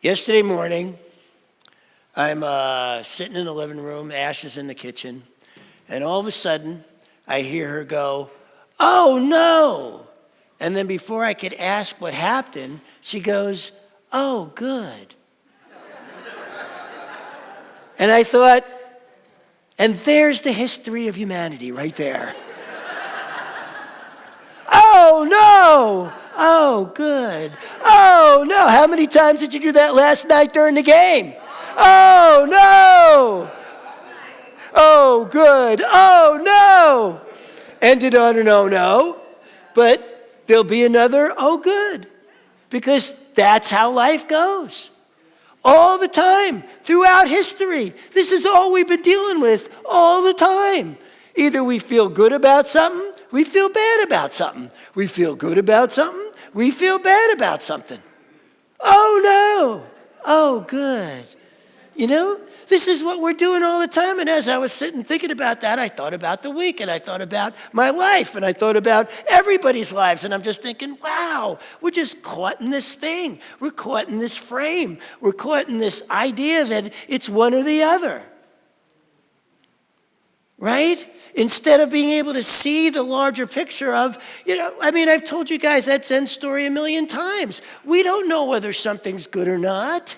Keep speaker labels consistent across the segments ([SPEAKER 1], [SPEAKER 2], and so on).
[SPEAKER 1] Yesterday morning, I'm sitting in the living room, Ash is in the kitchen, and all of a sudden, I hear her go, "Oh no!" And then before I could ask what happened, she goes, "Oh, good." And I thought, and there's the history of humanity right there. Oh no! Oh, good. Oh, no. How many times did you do that last night during the game? Oh, no. Oh, good. Oh, no. Ended on an oh, no. But there'll be another oh, good. Because that's how life goes. All the time, throughout history. This is all we've been dealing with all the time. Either we feel good about something, we feel bad about something. We feel good about something, we feel bad about something. Oh no, oh good. You know, this is what we're doing all the time. And as I was sitting thinking about that, I thought about the week and I thought about my life and I thought about everybody's lives. And I'm just thinking, wow, we're just caught in this thing. We're caught in this frame. We're caught in this idea that it's one or the other. Right? Instead of being able to see the larger picture of, I've told you guys that Zen story a million times. We don't know whether something's good or not.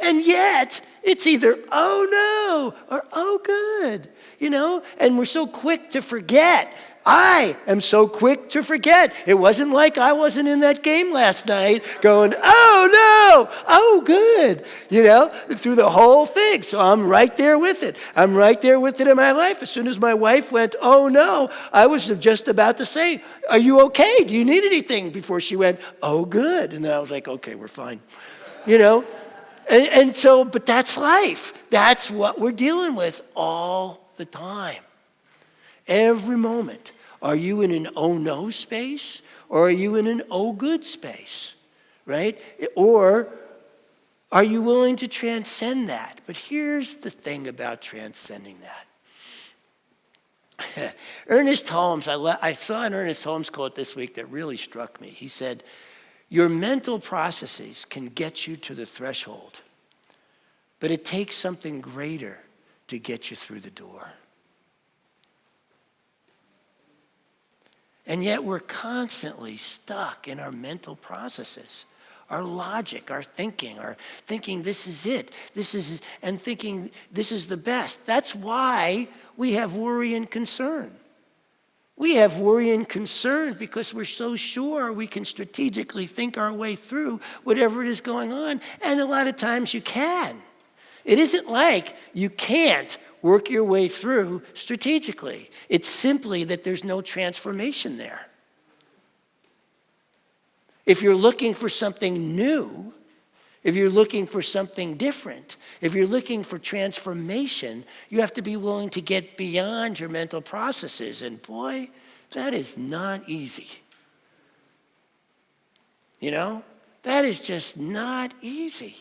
[SPEAKER 1] And yet, it's either oh no or oh good, and we're so quick to forget. I am so quick to forget. It wasn't like I wasn't in that game last night going, oh no, oh good, through the whole thing. So I'm right there with it. I'm right there with it in my life. As soon as my wife went, oh no, I was just about to say, are you okay? Do you need anything? Before she went, oh good. And then I was like, okay, we're fine, And so, but that's life. That's what we're dealing with all the time. Every moment. Are you in an oh no space or are you in an oh good space? Right? Or are you willing to transcend that? But here's the thing about transcending that. Ernest Holmes, I saw an Ernest Holmes quote this week that really struck me. He said, your mental processes can get you to the threshold, but it takes something greater to get you through the door. And yet we're constantly stuck in our mental processes, our logic, our thinking this is it, thinking this is the best. That's why we have worry and concern. We have worry and concern because we're so sure we can strategically think our way through whatever it is going on. And a lot of times you can. It isn't like you can't work your way through strategically. It's simply that there's no transformation there. If you're looking for something new, if you're looking for something different, if you're looking for transformation, you have to be willing to get beyond your mental processes. And boy, that is not easy. That is just not easy.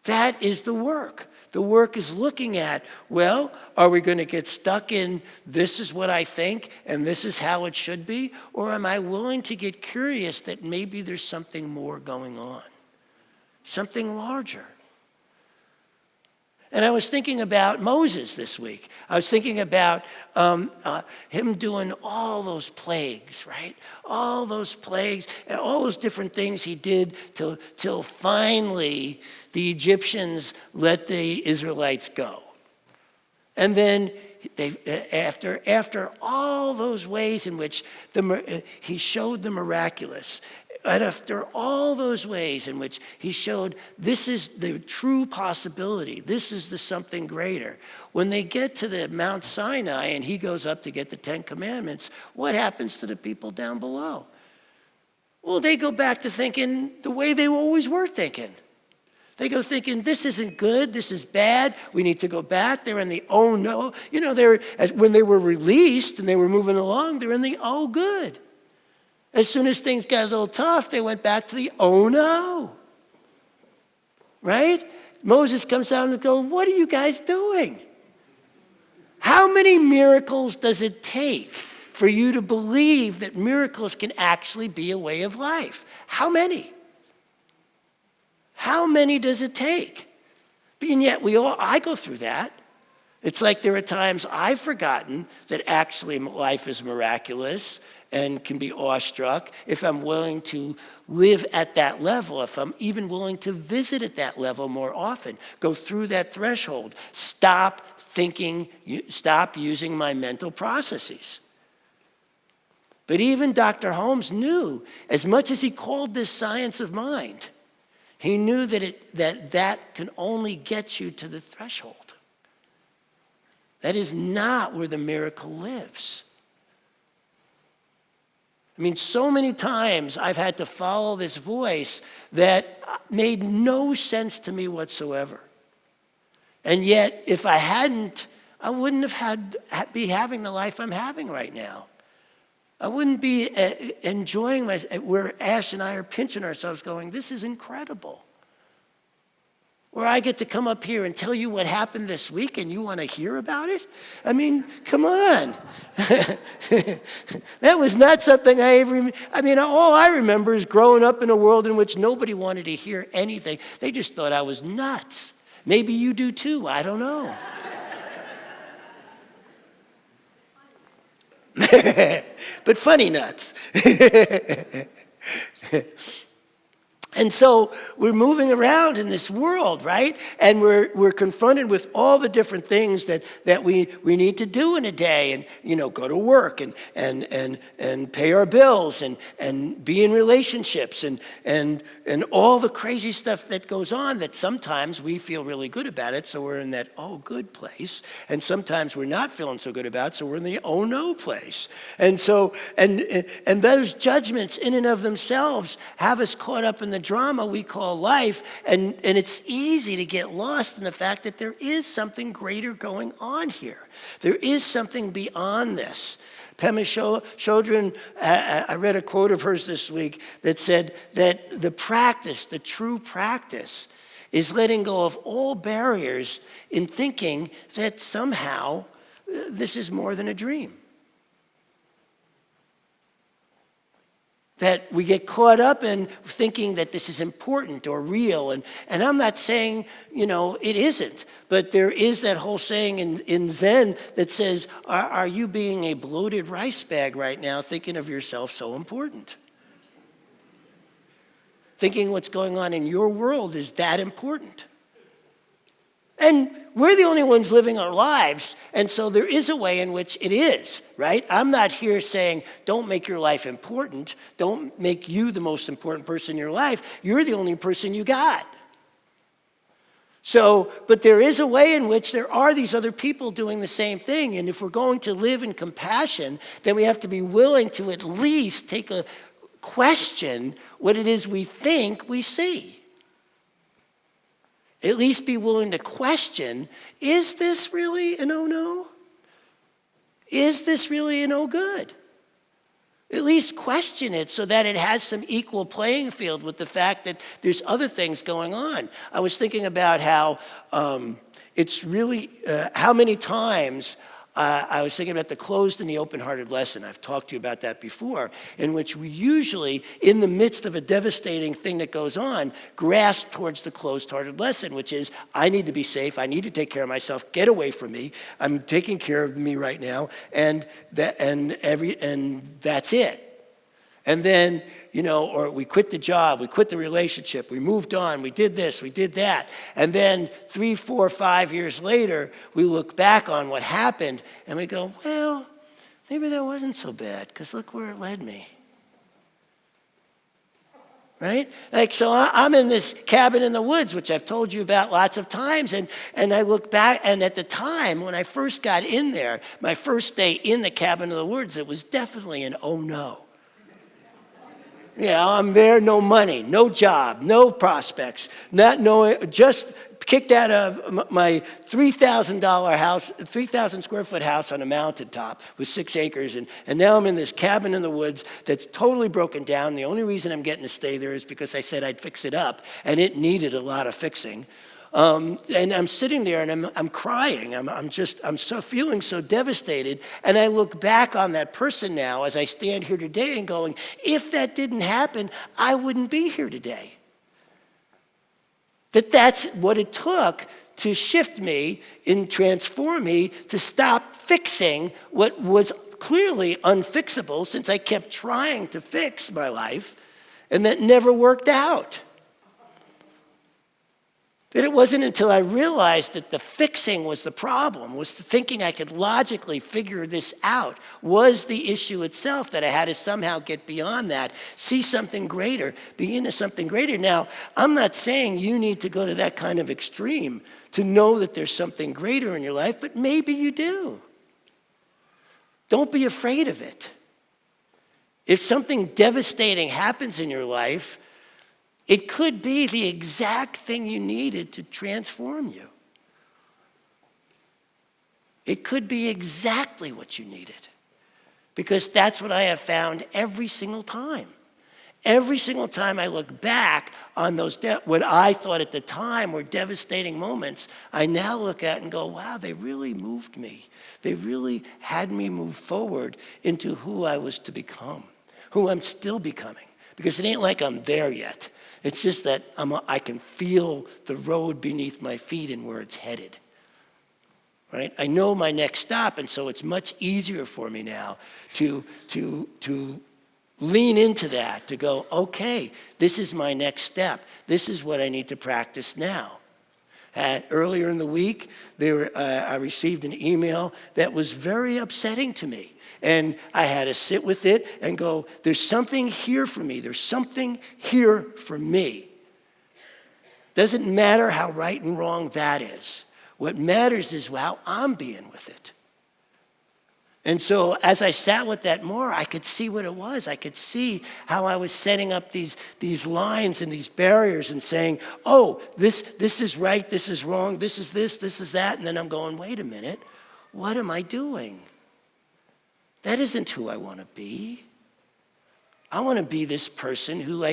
[SPEAKER 1] That is the work. The work is looking at, well, are we going to get stuck in this is what I think and this is how it should be? Or am I willing to get curious that maybe there's something more going on? Something larger. And I was thinking about Moses this week. I was thinking about him doing all those plagues, right? All those plagues and all those different things he did till finally the Egyptians let the Israelites go. And then after all those ways in which he showed the miraculous, and after all those ways in which he showed this is the true possibility, this is the something greater. When they get to the Mount Sinai and he goes up to get the 10 Commandments, what happens to the people down below? Well, they go back to thinking the way they always were thinking. They go thinking, this isn't good, this is bad, we need to go back. They're in the oh no. When they were released and they were moving along, they're in the oh good. As soon as things got a little tough, they went back to the oh no. Right? Moses comes down and goes, what are you guys doing? How many miracles does it take for you to believe that miracles can actually be a way of life? How many? How many does it take? And yet I go through that. It's like there are times I've forgotten that actually life is miraculous and can be awestruck if I'm willing to live at that level, if I'm even willing to visit at that level more often, go through that threshold, stop using my mental processes. But even Dr. Holmes knew, as much as he called this science of mind, he knew that can only get you to the threshold. That is not where the miracle lives. I mean, so many times I've had to follow this voice that made no sense to me whatsoever. And yet, if I hadn't, I wouldn't be having the life I'm having right now. I wouldn't be enjoying where Ash and I are pinching ourselves going, this is incredible. Where I get to come up here and tell you what happened this week and you want to hear about it? I mean, come on. That was not something all I remember is growing up in a world in which nobody wanted to hear anything. They just thought I was nuts. Maybe you do too, I don't know. But funny nuts. And so we're moving around in this world, right? And we're confronted with all the different things that we need to do in a day, and go to work and pay our bills and be in relationships and all the crazy stuff that goes on that sometimes we feel really good about it, so we're in that good place, and sometimes we're not feeling so good about it, so we're in the no place. And so and those judgments in and of themselves have us caught up in the drama we call life, and it's easy to get lost in the fact that there is something greater going on here. There is something beyond this. Pema Chodron, I read a quote of hers this week that said that the true practice, is letting go of all barriers in thinking that somehow this is more than a dream. That we get caught up in thinking that this is important or real. And I'm not saying, it isn't. But there is that whole saying in Zen that says, are you being a bloated rice bag right now, thinking of yourself so important? Thinking what's going on in your world is that important. And we're the only ones living our lives, and so there is a way in which it is, right? I'm not here saying, don't make your life important. Don't make you the most important person in your life. You're the only person you got. So, but there is a way in which there are these other people doing the same thing, and if we're going to live in compassion, then we have to be willing to at least take a question what it is we think we see. At least be willing to question, is this really an no? Is this really a no good? At least question it so that it has some equal playing field with the fact that there's other things going on. I was thinking about how it's really, how many times I was thinking about the closed and the open-hearted lesson. I've talked to you about that before, in which we usually, in the midst of a devastating thing that goes on, grasp towards the closed-hearted lesson, which is, I need to be safe, I need to take care of myself, get away from me, I'm taking care of me right now, and that's it. And then, or we quit the job, we quit the relationship, we moved on, we did this, we did that. And then 3, 4, 5 years later, we look back on what happened and we go, well, maybe that wasn't so bad because look where it led me. Right? So I'm in this cabin in the woods, which I've told you about lots of times, and I look back, and at the time when I first got in there, my first day in the cabin in the woods, it was definitely an oh no. I'm there, no money, no job, no prospects, not knowing, just kicked out of my $3,000 house, 3,000 square foot house on a mountaintop with 6 acres. And now I'm in this cabin in the woods that's totally broken down. The only reason I'm getting to stay there is because I said I'd fix it up, and it needed a lot of fixing. And I'm sitting there and I'm crying. I'm so feeling so devastated. And I look back on that person now as I stand here today and going, if that didn't happen, I wouldn't be here today. That's what it took to shift me and transform me to stop fixing what was clearly unfixable, since I kept trying to fix my life and that never worked out. That it wasn't until I realized that the fixing was the problem, was thinking I could logically figure this out, was the issue itself, that I had to somehow get beyond that, see something greater, be into something greater. Now, I'm not saying you need to go to that kind of extreme to know that there's something greater in your life, but maybe you do. Don't be afraid of it. If something devastating happens in your life, it could be the exact thing you needed to transform you. It could be exactly what you needed. Because that's what I have found every single time. Every single time I look back on those, what I thought at the time were devastating moments, I now look at and go, wow, they really moved me. They really had me move forward into who I was to become, who I'm still becoming. Because it ain't like I'm there yet. It's just that I can feel the road beneath my feet and where it's headed, right? I know my next stop, and so it's much easier for me now to lean into that, to go, okay, this is my next step. This is what I need to practice now. Earlier in the week, I received an email that was very upsetting to me. And I had to sit with it and go, there's something here for me. There's something here for me. Doesn't matter how right and wrong that is. What matters is how I'm being with it. And so as I sat with that more, I could see what it was. I could see how I was setting up these lines and these barriers and saying, oh, this is right, this is wrong, this is that. And then I'm going, wait a minute, what am I doing? That isn't who I want to be. I want to be this person who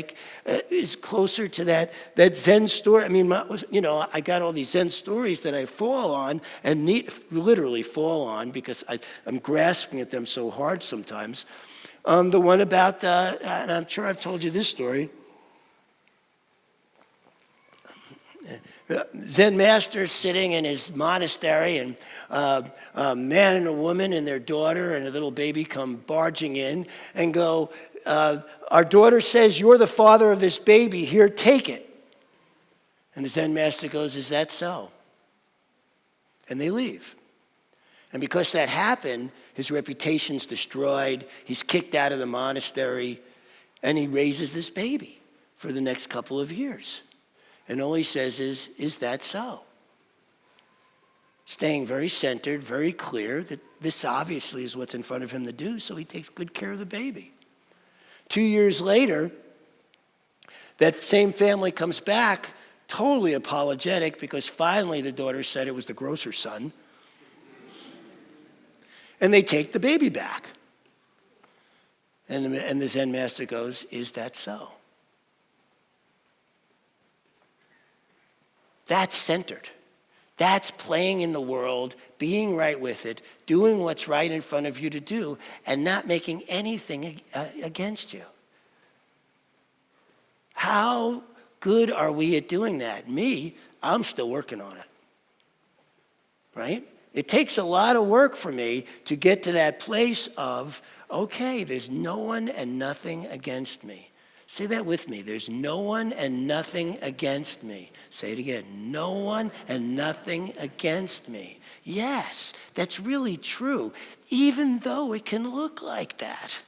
[SPEAKER 1] is closer to that Zen story. I mean, I got all these Zen stories that I fall on and literally fall on because I'm grasping at them so hard sometimes. The one about and I'm sure I've told you this story. Zen master sitting in his monastery, and a man and a woman and their daughter and a little baby come barging in and go, our daughter says, you're the father of this baby, here, take it. And the Zen master goes, is that so? And they leave. And because that happened, his reputation's destroyed, he's kicked out of the monastery, and he raises this baby for the next couple of years. And all he says is that so? Staying very centered, very clear that this obviously is what's in front of him to do, so he takes good care of the baby. 2 years later, that same family comes back totally apologetic because finally the daughter said it was the grocer's son. And they take the baby back. And the Zen master goes, is that so? That's centered. That's playing in the world, being right with it, doing what's right in front of you to do, and not making anything against you. How good are we at doing that? Me, I'm still working on it. Right? It takes a lot of work for me to get to that place of, okay, there's no one and nothing against me. Say that with me. There's no one and nothing against me. Say it again. No one and nothing against me. Yes, that's really true, even though it can look like that.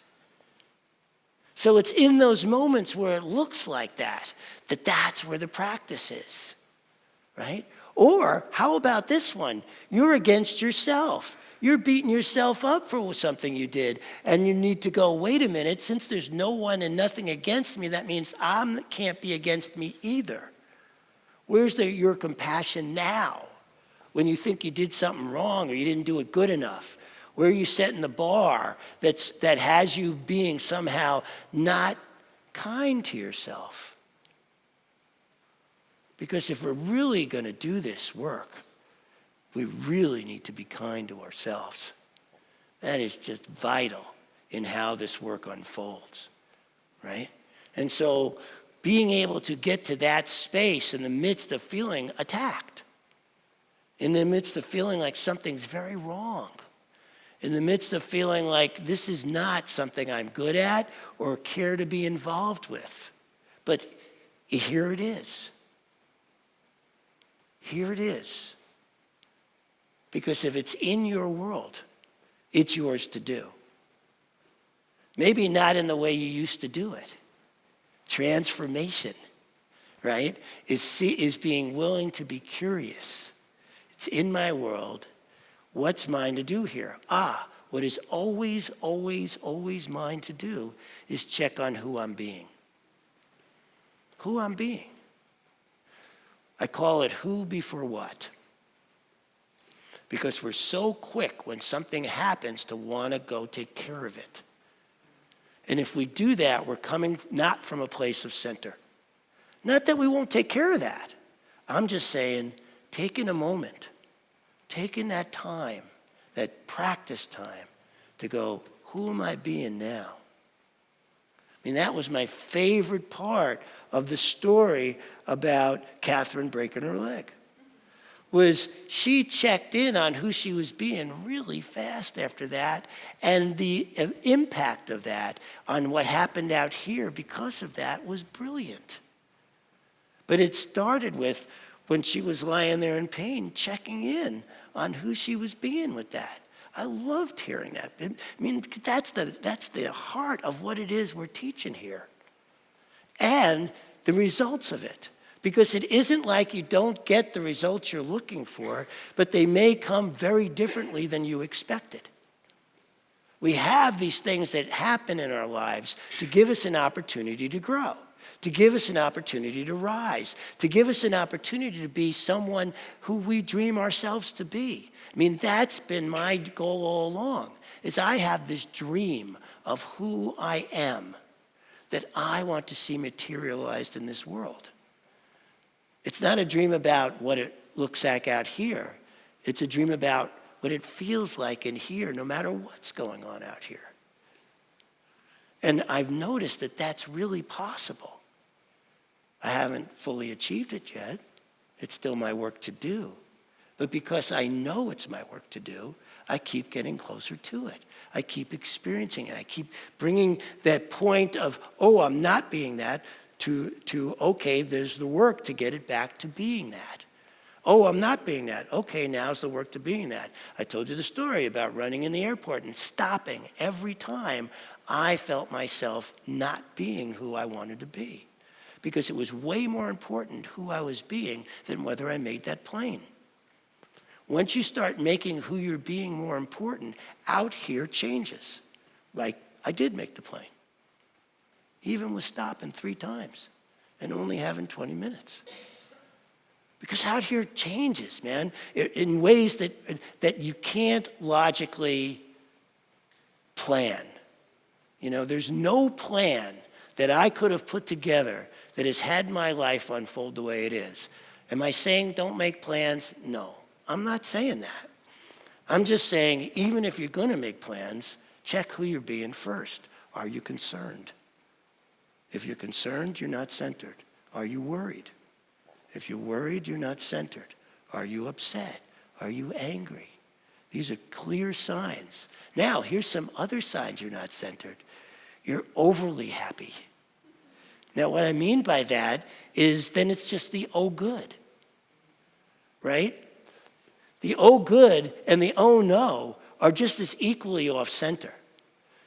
[SPEAKER 1] So it's in those moments where it looks like that that's where the practice is, right? Or how about this one? You're against yourself. You're beating yourself up for something you did, and you need to go, wait a minute, since there's no one and nothing against me, that means I can't be against me either. Where's your compassion now when you think you did something wrong or you didn't do it good enough? Where are you setting the bar that has you being somehow not kind to yourself? Because if we're really going to do this work, we really need to be kind to ourselves. That is just vital in how this work unfolds, right? And so being able to get to that space in the midst of feeling attacked, in the midst of feeling like something's very wrong, in the midst of feeling like this is not something I'm good at or care to be involved with. But here it is. Here it is. Because if it's in your world, it's yours to do. Maybe not in the way you used to do it. Transformation, right, is being willing to be curious. It's in my world. What's mine to do here? What is always, always, always mine to do is check on who I'm being. Who I'm being. I call it who before what. Because we're so quick when something happens to want to go take care of it. And if we do that, we're coming not from a place of center. Not that we won't take care of that. I'm just saying, taking a moment, taking that time, that practice time to go, who am I being now? I mean, that was my favorite part of the story about Catherine breaking her leg. Was she checked in on who she was being really fast after that, and the impact of that on what happened out here because of that was brilliant. But it started with when she was lying there in pain, checking in on who she was being with that. I loved hearing that. I mean, that's the heart of what it is we're teaching here. And the results of it. Because it isn't like you don't get the results you're looking for, but they may come very differently than you expected. We have these things that happen in our lives to give us an opportunity to grow, to give us an opportunity to rise, to give us an opportunity to be someone who we dream ourselves to be. I mean, that's been my goal all along, is I have this dream of who I am that I want to see materialized in this world. It's not a dream about what it looks like out here. It's a dream about what it feels like in here, no matter what's going on out here. And I've noticed that that's really possible. I haven't fully achieved it yet. It's still my work to do. But because I know it's my work to do, I keep getting closer to it. I keep experiencing it. I keep bringing that point of, I'm not being that, to okay, there's the work to get it back to being that. I'm not being that. Okay, now's the work to being that. I told you the story about running in the airport and stopping every time I felt myself not being who I wanted to be. Because it was way more important who I was being than whether I made that plane. Once you start making who you're being more important, out here changes. Like, I did make the plane. Even with stopping 3 times and only having 20 minutes. Because out here it changes, man, in ways that you can't logically plan. You know, there's no plan that I could have put together that has had my life unfold the way it is. Am I saying don't make plans? No, I'm not saying that. I'm just saying even if you're going to make plans, check who you're being first. Are you concerned? If you're concerned, you're not centered. Are you worried? If you're worried, you're not centered. Are you upset? Are you angry? These are clear signs. Now, here's some other signs you're not centered. You're overly happy. Now, what I mean by that is then it's just the good, right? The good and the no are just as equally off center.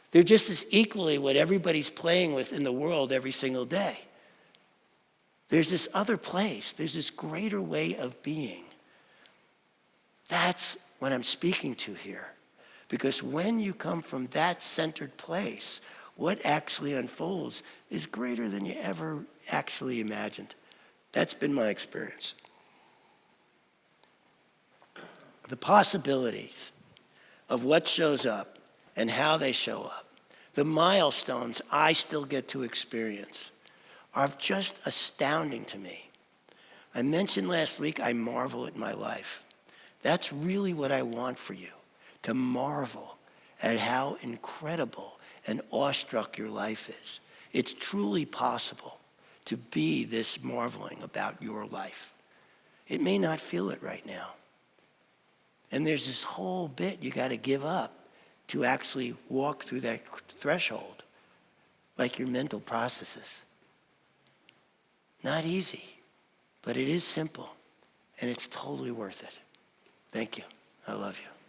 [SPEAKER 1] They're just as equally what everybody's playing with in the world every single day. There's this other place. There's this greater way of being. That's what I'm speaking to here. Because when you come from that centered place, what actually unfolds is greater than you ever actually imagined. That's been my experience. The possibilities of what shows up and how they show up, the milestones I still get to experience, are just astounding to me. I mentioned last week I marvel at my life. That's really what I want for you, to marvel at how incredible and awestruck your life is. It's truly possible to be this marveling about your life. It may not feel it right now. And there's this whole bit you got to give up to actually walk through that threshold, like your mental processes. Not easy, but it is simple, and it's totally worth it. Thank you. I love you.